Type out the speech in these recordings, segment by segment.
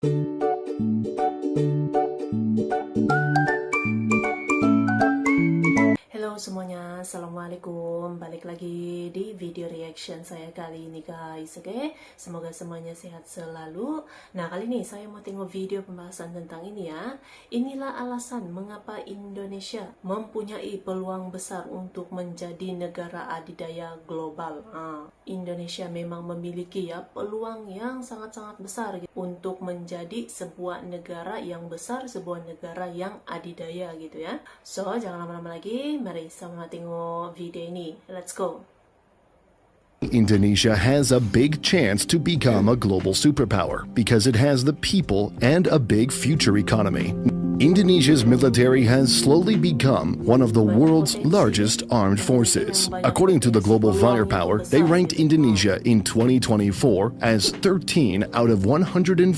Halo semuanya, Assalamualaikum. Balik lagi di video reaction saya kali ini guys, oke? Semoga semuanya sehat selalu. Nah, kali ini saya mau tengok video pembahasan tentang ini ya. Inilah alasan mengapa Indonesia mempunyai peluang besar untuk menjadi negara adidaya global. Indonesia memang memiliki ya peluang yang sangat-sangat besar gitu, untuk menjadi sebuah negara yang besar, sebuah negara yang adidaya gitu ya. So, jangan lama-lama lagi. Mari sama tengok video ini. Let's go. Indonesia has a big chance to become a global superpower because it has the people and a big future economy. Indonesia's military has slowly become one of the world's largest armed forces. According to the Global Firepower, they ranked Indonesia in 2024 as 13 out of 145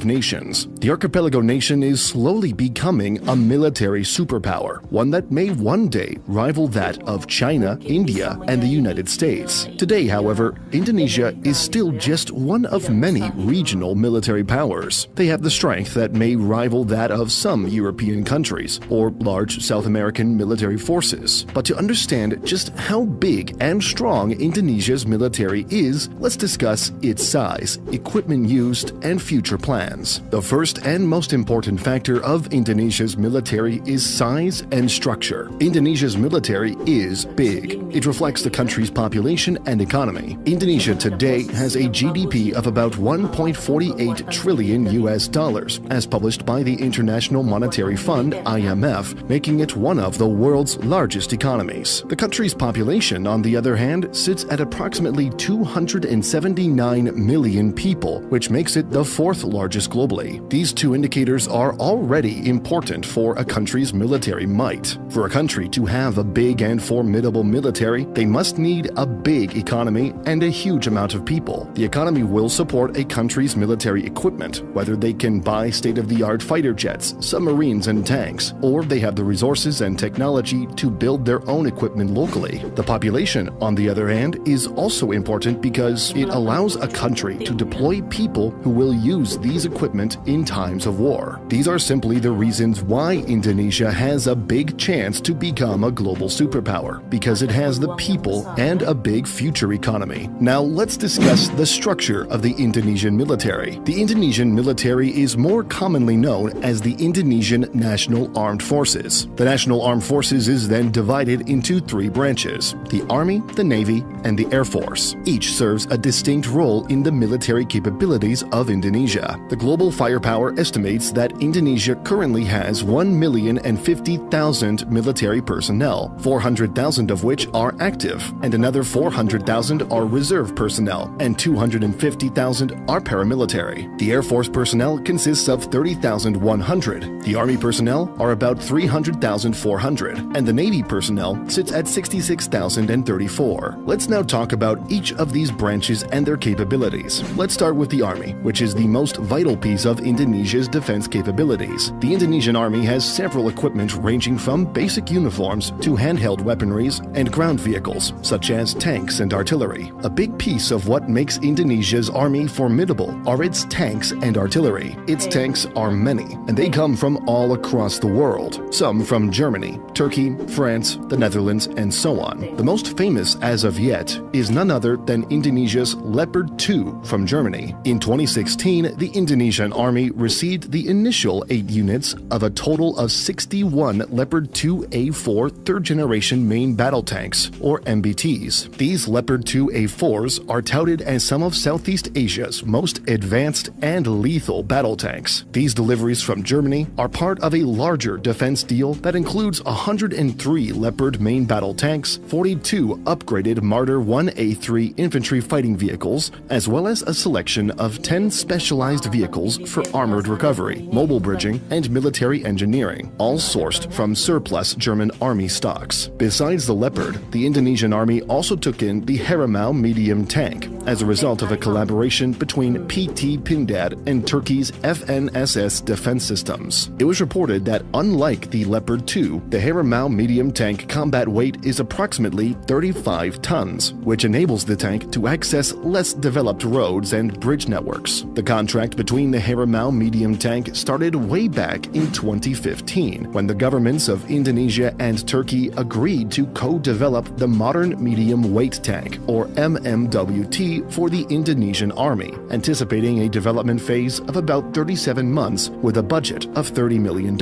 nations. The archipelago nation is slowly becoming a military superpower, one that may one day rival that of China, India, and the United States. Today, however, Indonesia is still just one of many regional military powers. They have the strength that may rival that of some European countries or large South American military forces. But to understand just how big and strong Indonesia's military is, let's discuss its size, equipment used, and future plans. The first and most important factor of Indonesia's military is size and structure. Indonesia's military is big. It reflects the country's population and economy. Indonesia today has a GDP of about 1.48 trillion US dollars, as published by the International Monetary Fund, IMF, making it one of the world's largest economies. The country's population, on the other hand, sits at approximately 279 million people, which makes it the fourth largest globally. These two indicators are already important for a country's military might. For a country to have a big and formidable military, they must need a big economy and a huge amount of people. The economy will support a country's military equipment, whether they can buy state-of-the-art fighter jets, submarines, and tanks, or they have the resources and technology to build their own equipment locally. The population, on the other hand, is also important because it allows a country to deploy people who will use these equipment in times of war. These are simply the reasons why Indonesia has a big chance to become a global superpower, because it has the people and a big future economy. Now let's discuss the structure of the Indonesian military. The Indonesian military is more commonly known as the Indonesian National Armed Forces. The National Armed Forces is then divided into three branches: the Army, the Navy, and the Air Force. Each serves a distinct role in the military capabilities of Indonesia. The Global Firepower estimates that Indonesia currently has 1,050,000 military personnel, 400,000 of which are active, and another 400,000 are reserve personnel, and 250,000 are paramilitary. The Air Force personnel consists of 30,100. The Army personnel are about 300,400, and the Navy personnel sits at 66,034. Let's now talk about each of these branches and their capabilities. Let's start with the Army, which is the most vital piece of Indonesia's defense capabilities. The Indonesian Army has several equipment ranging from basic uniforms to handheld weaponries and ground vehicles, such as tanks and artillery. A big piece of what makes Indonesia's army formidable are its tanks and artillery. Its tanks are many, and they come from all across the world, some from Germany, Turkey, France, the Netherlands, and so on. The most famous as of yet is none other than Indonesia's Leopard 2 from Germany. In 2016, the Indonesian Army received the initial 8 units of a total of 61 Leopard 2A4 third-generation main battle tanks, or MBTs. These Leopard 2A4s are touted as some of Southeast Asia's most advanced and lethal battle tanks. These deliveries from Germany are part of a larger defense deal that includes 103 Leopard main battle tanks, 42 upgraded Marder 1A3 infantry fighting vehicles, as well as a selection of 10 specialized vehicles for armored recovery, mobile bridging, and military engineering, all sourced from surplus German army stocks. Besides the Leopard, the Indonesian Army also took in the Harimau medium tank as a result of a collaboration between PT Pindad and Turkey's FNSS defense system. systems. It was reported that unlike the Leopard 2, the Harimau medium tank combat weight is approximately 35 tons, which enables the tank to access less developed roads and bridge networks. The contract between the Harimau medium tank started way back in 2015, when the governments of Indonesia and Turkey agreed to co-develop the modern medium weight tank, or MMWT, for the Indonesian Army, anticipating a development phase of about 37 months with a budget of $30 million.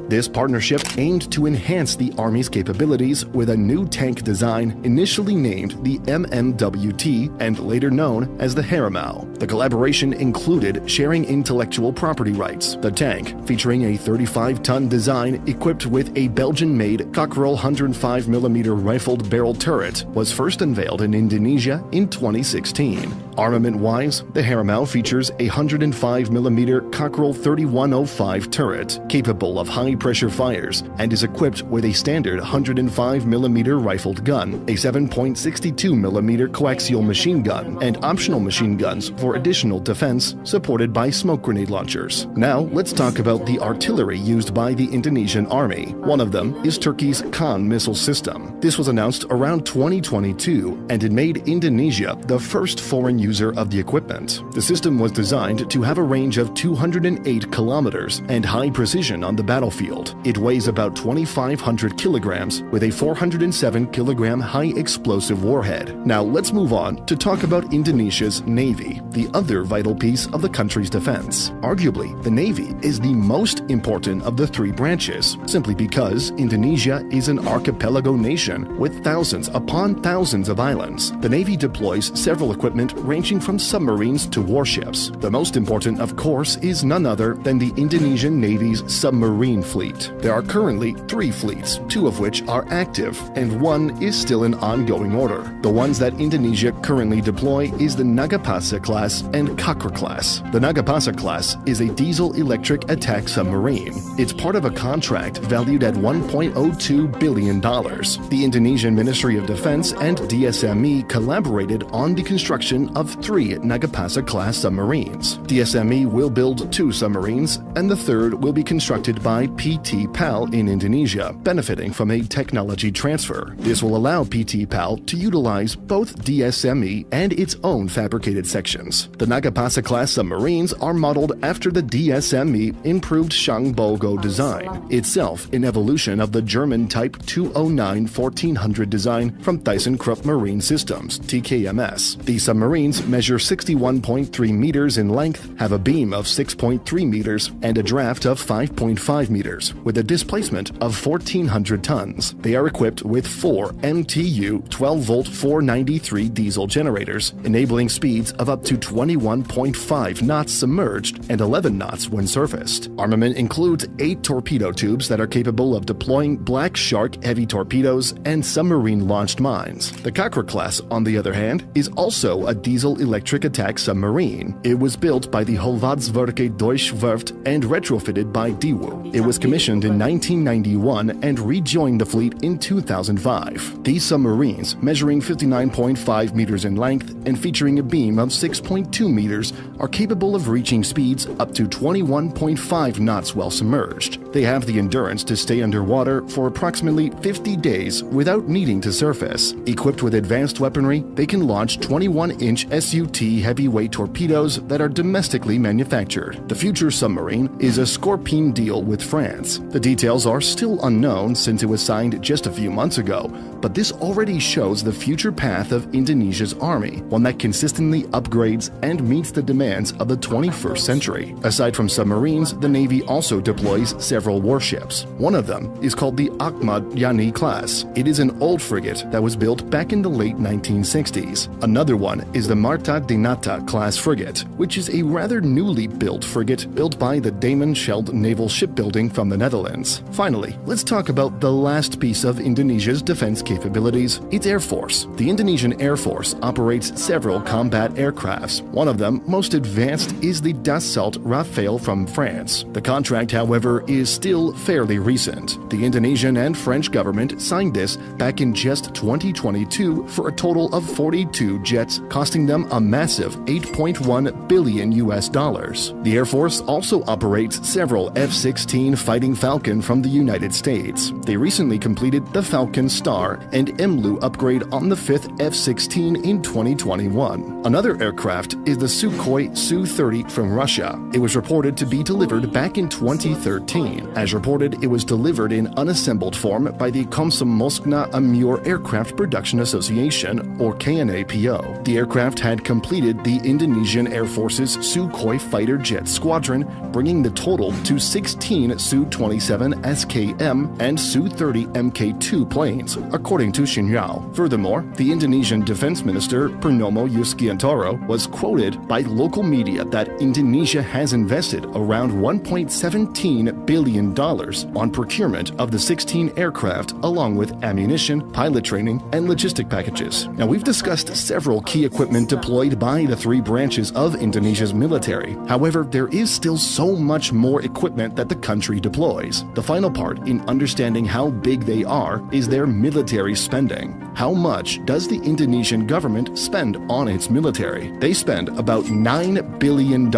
This partnership aimed to enhance the Army's capabilities with a new tank design initially named the MMWT and later known as the Harimau. The collaboration included sharing intellectual property rights. The tank, featuring a 35-ton design equipped with a Belgian-made Cockerel 105mm rifled barrel turret, was first unveiled in Indonesia in 2016. Armament-wise, the Harimau features a 105mm Cockerel 3105 turret, capable of high-pressure fires, and is equipped with a standard 105mm rifled gun, a 7.62mm coaxial machine gun, and optional machine guns for additional defense, supported by smoke grenade launchers. Now, let's talk about the artillery used by the Indonesian Army. One of them is Turkey's Akan missile system. This was announced around 2022, and it made Indonesia the first foreign user of the equipment. The system was designed to have a range of 208 kilometers and high precision on the battlefield. It weighs about 2,500 kilograms with a 407 kilogram high explosive warhead. Now let's move on to talk about Indonesia's Navy, the other vital piece of the country's defense. Arguably, the Navy is the most important of the three branches, simply because Indonesia is an archipelago nation with thousands upon thousands of islands. The Navy deploys several equipment ranging from submarines to warships. The most important, of course, is none other than the Indonesian Navy's submarine fleet. There are currently 3 fleets, 2 of which are active, and 1 is still in ongoing order. The ones that Indonesia currently deploy is the Nagapasa class and Cockerel class. The Nagapasa class is a diesel-electric attack submarine. It's part of a contract valued at $1.02 billion. The Indonesian Ministry of Defense and DSME collaborated on the construction of 3 Nagapasa-class submarines. DSME will build 2 submarines, and the third will be constructed by PT PAL in Indonesia, benefiting from a technology transfer. This will allow PT PAL to utilize both DSME and its own fabricated sections. The Nagapasa-class submarines are modeled after the DSME improved Shangbogo design, itself an evolution of the German Type 209-1400 design from ThyssenKrupp Marine Systems, TKMS. These submarines measure 61.3 meters in length, have a beam of 6.3 meters, and a draft of 5.5 meters, with a displacement of 1,400 tons. They are equipped with 4 MTU 12-volt 493 diesel generators, enabling speeds of up to 21.5 knots submerged and 11 knots when surfaced. Armament includes 8 torpedo tubes that are capable of deploying Black Shark heavy torpedoes and submarine-launched mines. The Cockerel class, on the other hand, is also a diesel-electric attack submarine. It was built by the Hovadswerke Deutsche Werft and retrofitted by Daewoo. It was commissioned in 1991 and rejoined the fleet in 2005. These submarines, measuring 59.5 meters in length and featuring a beam of 6.2 meters, are capable of reaching speeds up to 21.5 knots while submerged. They have the endurance to stay underwater for approximately 50 days without needing to surface. Equipped with advanced weaponry, they can launch 21-inch SUT heavyweight torpedoes that are domestically manufactured. The future submarine is a Scorpene deal with France. The details are still unknown since it was signed just a few months ago, but this already shows the future path of Indonesia's army, one that consistently upgrades and meets the demands of the 21st century. Aside from submarines, the Navy also deploys several warships. One of them is called the Ahmad Yani class. It is an old frigate that was built back in the late 1960s. Another one is the Marta Dinata class frigate, which is a rather newly built frigate built by the Damen Scheld Naval Shipbuilding from the Netherlands. Finally, let's talk about the last piece of Indonesia's defense capabilities, its Air Force. The Indonesian Air Force operates several combat aircrafts. One of them, most advanced, is the Dassault Rafale from France. The contract, however, is still fairly recent. The Indonesian and French government signed this back in just 2022 for a total of 42 jets, costing them a massive $8.1 billion. The Air Force also operates purchased several F-16 Fighting Falcon from the United States. They recently completed the Falcon Star and MLU upgrade on the 5th F-16 in 2021. Another aircraft is the Sukhoi Su-30 from Russia. It was reported to be delivered back in 2013. As reported, it was delivered in unassembled form by the Komsomolskna Amur Aircraft Production Association, or KNAPO. The aircraft had completed the Indonesian Air Force's Sukhoi fighter jet squadron, bringing the total to 16 Su-27 SKM and Su-30 Mk2 planes, according to Xinhua. Furthermore, the Indonesian Defense Minister Purnomo Yuskiantoro was quoted by local media that Indonesia has invested around $1.17 billion on procurement of the 16 aircraft, along with ammunition, pilot training, and logistic packages. Now, we've discussed several key equipment deployed by the three branches of Indonesia's military. However, there is still so much more equipment that the country deploys. The final part in understanding how big they are is their military spending. How much does the Indonesian government spend on its military? They spend about $9 billion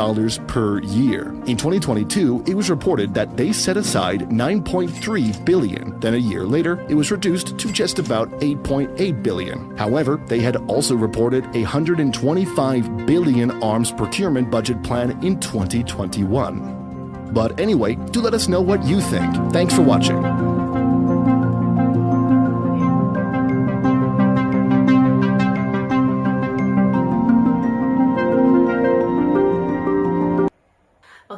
per year. In 2022, it was reported that they set aside $9.3 billion. Then a year later, it was reduced to just about $8.8 billion. However, they had also reported a $125 billion arms procurement budget plan in 2021. But anyway, do let us know what you think. Thanks for watching.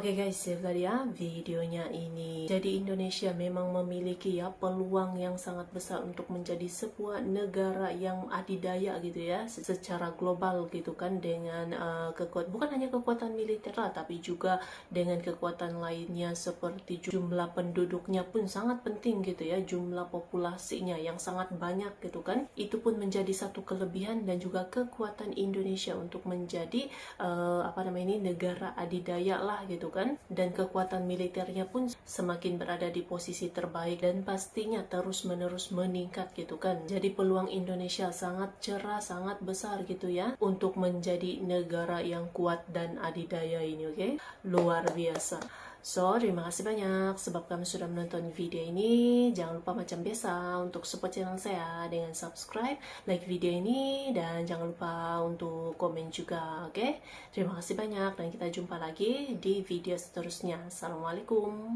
Oke guys, itu tadi ya videonya ini. Jadi Indonesia memang memiliki ya peluang yang sangat besar untuk menjadi sebuah negara yang adidaya gitu ya, secara global gitu kan, dengan bukan hanya kekuatan militer lah, tapi juga dengan kekuatan lainnya seperti jumlah penduduknya pun sangat penting gitu ya, jumlah populasinya yang sangat banyak gitu kan. Itu pun menjadi satu kelebihan dan juga kekuatan Indonesia untuk menjadi negara adidaya lah gitu kan, dan kekuatan militernya pun semakin berada di posisi terbaik dan pastinya terus-menerus meningkat gitu kan. Jadi peluang Indonesia sangat cerah, sangat besar gitu ya untuk menjadi negara yang kuat dan adidaya ini, oke? Luar biasa. So, terima kasih banyak sebab kamu sudah menonton video ini. Jangan lupa macam biasa untuk support channel saya dengan subscribe, like video ini, dan jangan lupa untuk komen juga, oke? Terima kasih banyak dan kita jumpa lagi di video seterusnya. Assalamualaikum.